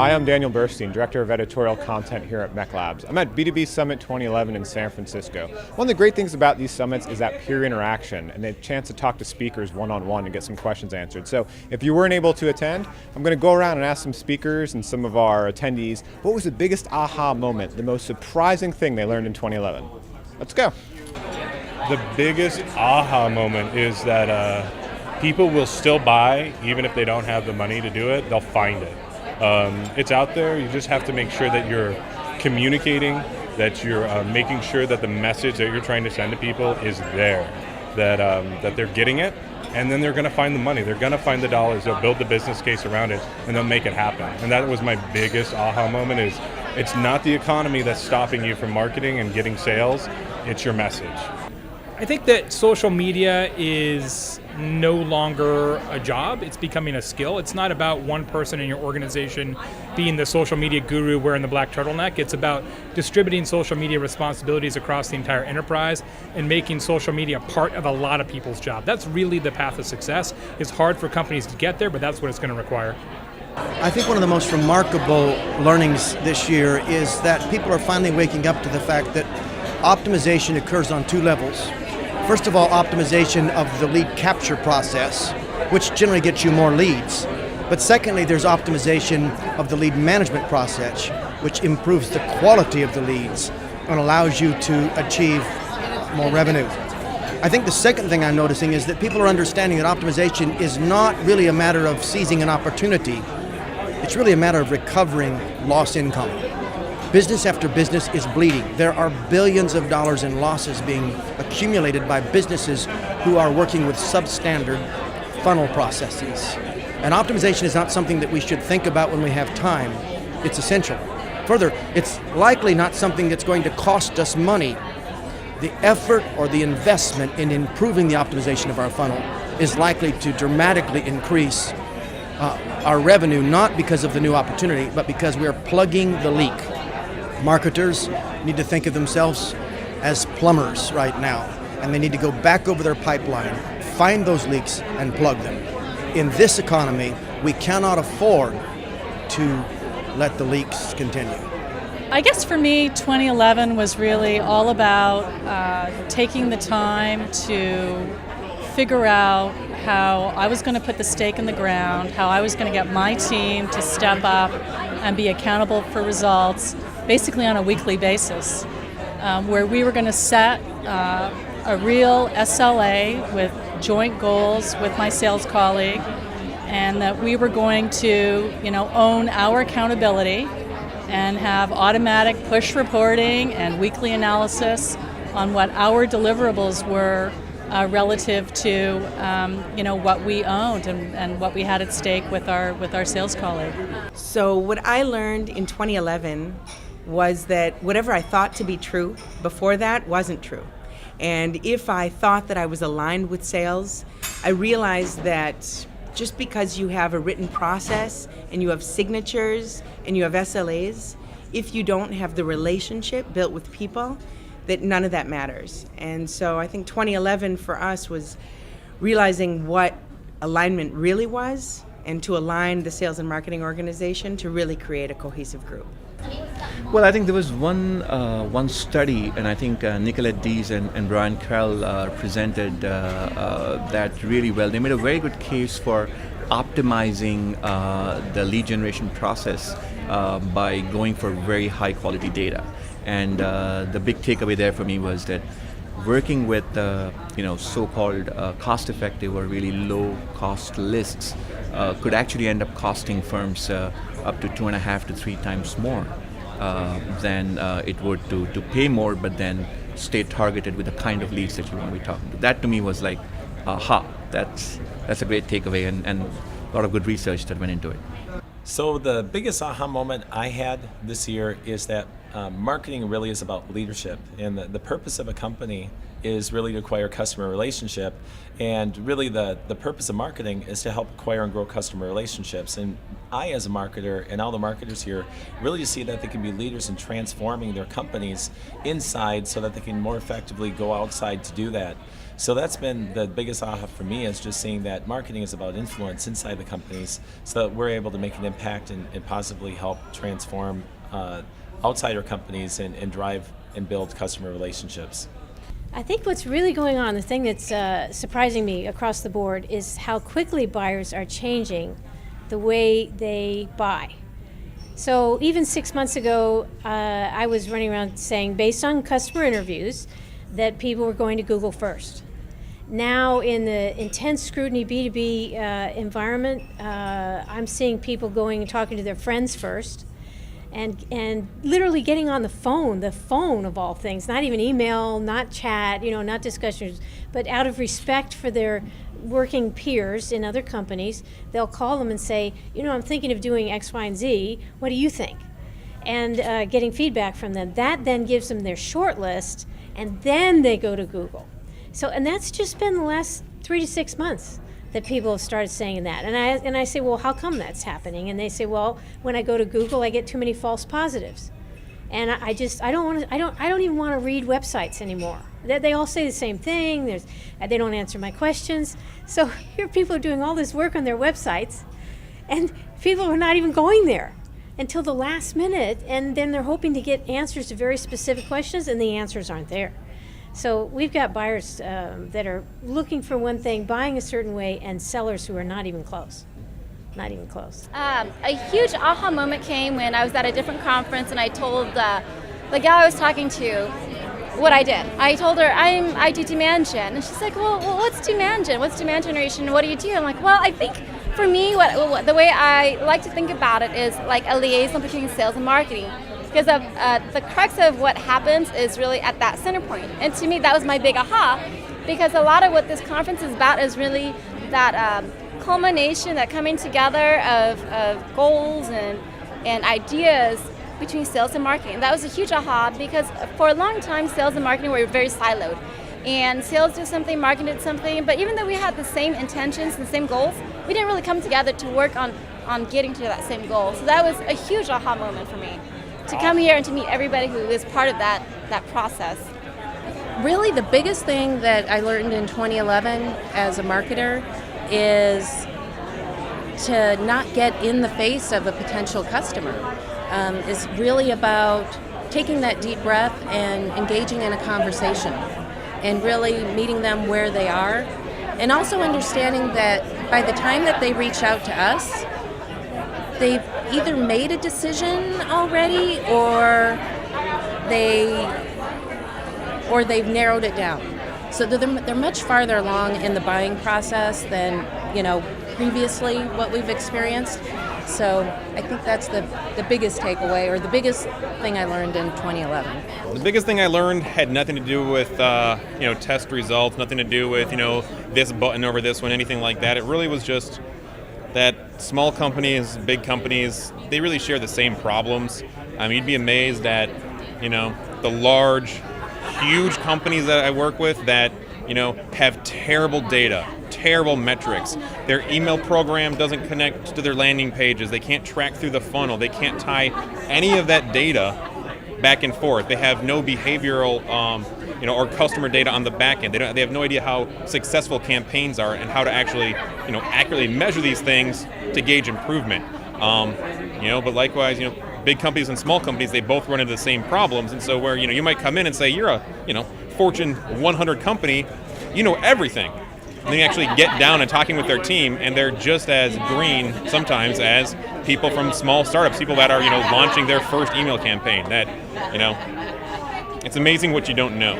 Hi, I'm Daniel Burstein, Director of Editorial Content here at MECLABS. I'm at B2B Summit 2011 in San Francisco. One of the great things about these summits is that peer interaction and the chance to talk to speakers one-on-one and get some questions answered. So if you weren't able to attend, I'm going to go around and ask some speakers and some of our attendees, what was the biggest aha moment, the most surprising thing they learned in 2011? Let's go. The biggest aha moment is that people will still buy, even if they don't have the money to do it, they'll find it. It's out there. You just have to make sure that you're communicating, that you're making sure that the message that you're trying to send to people is there, that they're getting it, and then they're going to find the money. They're going to find the dollars. They'll build the business case around it, and they'll make it happen. And that was my biggest aha moment is it's not the economy that's stopping you from marketing and getting sales. It's your message. I think that social media is no longer a job, it's becoming a skill. It's not about one person in your organization being the social media guru wearing the black turtleneck. It's about distributing social media responsibilities across the entire enterprise and making social media part of a lot of people's job. That's really the path of success. It's hard for companies to get there, but that's what it's going to require. I think one of the most remarkable learnings this year is that people are finally waking up to the fact that optimization occurs on two levels. First of all, optimization of the lead capture process, which generally gets you more leads. But secondly, there's optimization of the lead management process, which improves the quality of the leads and allows you to achieve more revenue. I think the second thing I'm noticing is that people are understanding that optimization is not really a matter of seizing an opportunity. It's really a matter of recovering lost income. Business after business is bleeding. There are billions of dollars in losses being accumulated by businesses who are working with substandard funnel processes. And optimization is not something that we should think about when we have time. It's essential. Further, it's likely not something that's going to cost us money. The effort or the investment in improving the optimization of our funnel is likely to dramatically increase our revenue, not because of the new opportunity, but because we are plugging the leak. Marketers need to think of themselves as plumbers right now, and they need to go back over their pipeline, find those leaks, and plug them. In this economy, we cannot afford to let the leaks continue. I guess for me, 2011 was really all about taking the time to figure out how I was going to put the stake in the ground, how I was going to get my team to step up and be accountable for results, basically on a weekly basis, where we were going to set a real SLA with joint goals with my sales colleague, and that we were going to, own our accountability and have automatic push reporting and weekly analysis on what our deliverables were relative to what we owned and what we had at stake with our sales colleague. So what I learned in 2011 was that whatever I thought to be true before that wasn't true. And if I thought that I was aligned with sales, I realized that just because you have a written process and you have signatures and you have SLAs, if you don't have the relationship built with people, that none of that matters. And so I think 2011 for us was realizing what alignment really was and to align the sales and marketing organization to really create a cohesive group. Well, I think there was one study, and I think Nicolette Dees and Brian Carroll presented that really well. They made a very good case for optimizing the lead generation process by going for very high quality data. And the big takeaway there for me was that working with so-called cost-effective or really low-cost lists could actually end up costing firms up to 2.5 to 3 times more than it would to pay more, but then stay targeted with the kind of leads that you want to be talking to. That to me was like, aha, that's a great takeaway, and a lot of good research that went into it. So the biggest aha moment I had this year is that marketing really is about leadership, and the purpose of a company is really to acquire customer relationship, and really the purpose of marketing is to help acquire and grow customer relationships. And I, as a marketer, and all the marketers here, really just see that they can be leaders in transforming their companies inside so that they can more effectively go outside to do that. So that's been the biggest aha for me, is just seeing that marketing is about influence inside the companies so that we're able to make an impact and positively help transform outsider companies and drive and build customer relationships. I think what's really going on, the thing that's surprising me across the board, is how quickly buyers are changing the way they buy. So even 6 months ago, I was running around saying, based on customer interviews, that people were going to Google first. Now in the intense scrutiny B2B environment, I'm seeing people going and talking to their friends first, and literally getting on the phone of all things, not even email, not chat, not discussions, but out of respect for their working peers in other companies, they'll call them and say, I'm thinking of doing X, Y, and Z, what do you think? And getting feedback from them. That then gives them their short list, and then they go to Google. So, and that's just been the last 3 to 6 months that people have started saying that. And I say, well, how come that's happening? And they say, well, when I go to Google, I get too many false positives. And I don't even want to read websites anymore. They all say the same thing. They don't answer my questions. So here people are doing all this work on their websites, and people are not even going there until the last minute, and then they're hoping to get answers to very specific questions, and the answers aren't there. So we've got buyers that are looking for one thing, buying a certain way, and sellers who are not even close. Not even close. A huge aha moment came when I was at a different conference, and I told the gal I was talking to what I did. I told her I do demand gen, and she's like, well, what's demand gen? What's demand generation? What do you do? I'm like, well, I think for me, the way I like to think about it is like a liaison between sales and marketing. Because the crux of what happens is really at that center point. And to me, that was my big aha, because a lot of what this conference is about is really that culmination, that coming together of goals and ideas between sales and marketing. That was a huge aha, because for a long time, sales and marketing were very siloed. And sales did something, marketing did something, but even though we had the same intentions and the same goals, we didn't really come together to work on getting to that same goal. So that was a huge aha moment for me, to come here and to meet everybody who is part of that process. Really, the biggest thing that I learned in 2011 as a marketer is to not get in the face of a potential customer. Is really about taking that deep breath and engaging in a conversation and really meeting them where they are, and also understanding that by the time that they reach out to us, they've either made a decision already or they've narrowed it down. So they're much farther along in the buying process than previously what we've experienced. So I think that's the biggest takeaway, or the biggest thing I learned in 2011. The biggest thing I learned had nothing to do with test results, nothing to do with this button over this one, anything like that. It really was just that small companies, big companies, they really share the same problems. You'd be amazed at the large, huge companies that I work with that have terrible data, terrible metrics. Their email program doesn't connect to their landing pages. They can't track through the funnel. They can't tie any of that data back and forth. They have no behavioral or customer data on the back end. They have no idea how successful campaigns are and how to actually accurately measure these things to gauge improvement. But likewise, big companies and small companies, they both run into the same problems. And so where you might come in and say you're a Fortune 100 company, you know everything. And then you actually get down and talking with their team, and they're just as green sometimes as people from small startups, people that are launching their first email campaign. That it's amazing what you don't know.